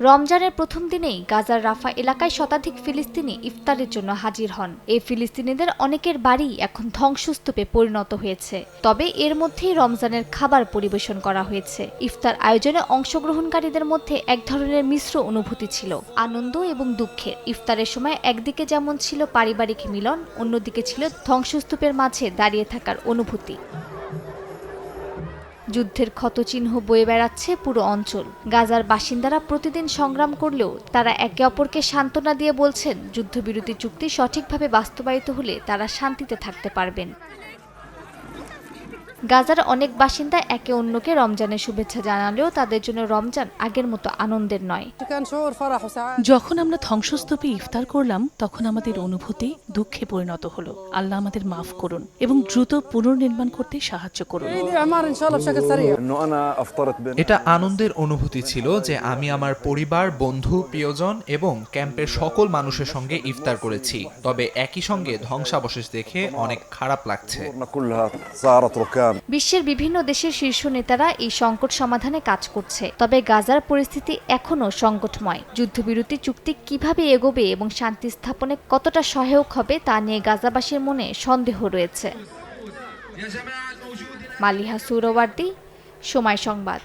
রমজানের প্রথম দিনেই গাজার রাফা এলাকায় শতাধিক ফিলিস্তিনি ইফতারের জন্য হাজির হন। এই ফিলিস্তিনিদের অনেকের বাড়ি এখন ধ্বংসস্তূপে পরিণত হয়েছে। তবে এর মধ্যেই রমজানের খাবার পরিবেশন করা হয়েছে। ইফতার আয়োজনে অংশগ্রহণকারীদের মধ্যে এক ধরনের মিশ্র অনুভূতি ছিল, আনন্দ এবং দুঃখের। ইফতারের সময় একদিকে যেমন ছিল পারিবারিক মিলন, অন্যদিকে ছিল ধ্বংসস্তূপের মাঝে দাঁড়িয়ে থাকার অনুভূতি। যুদ্ধের ক্ষতচিহ্ন বয়ে বেড়াচ্ছে পুরো অঞ্চল। গাজার বাসিন্দারা প্রতিদিন সংগ্রাম করলেও তারা একে অপরকে সান্ত্বনা দিয়ে বলছেন, যুদ্ধবিরতি চুক্তি সঠিকভাবে বাস্তবায়িত হলে তারা শান্তিতে থাকতে পারবেন। গাজার অনেক বাসিন্দা একে অন্যকে রমজানের শুভেচ্ছা জানালেও তাদের জন্য রমজান আগের মতো আনন্দের নয়। যখন আমরা ধ্বংসস্তূপে ইফতার করলাম, তখন আমাদের অনুভূতি দুঃখে পরিণত হলো। আল্লাহ আমাদের মাফ করুন এবং দ্রুত পুনর্নির্মাণ করতে সাহায্য করুন। এটা আনন্দের অনুভূতি ছিল যে আমি আমার পরিবার, বন্ধু, প্রিয়জন এবং ক্যাম্পের সকল মানুষের সঙ্গে ইফতার করেছি। তবে একই সঙ্গে ধ্বংসাবশেষ দেখে অনেক খারাপ লাগছে। বিশ্বের বিভিন্ন দেশের শীর্ষ নেতারা এই সংকট সমাধানে কাজ করছে। তবে গাজার পরিস্থিতি এখনও সংকটময়। যুদ্ধবিরতি চুক্তি কিভাবে এগোবে এবং শান্তি স্থাপনে কতটা সহায়ক হবে তা নিয়ে গাজাবাসীর মনে সন্দেহ রয়েছে। মালিহা সুহরাওয়ার্দী, সময় সংবাদ।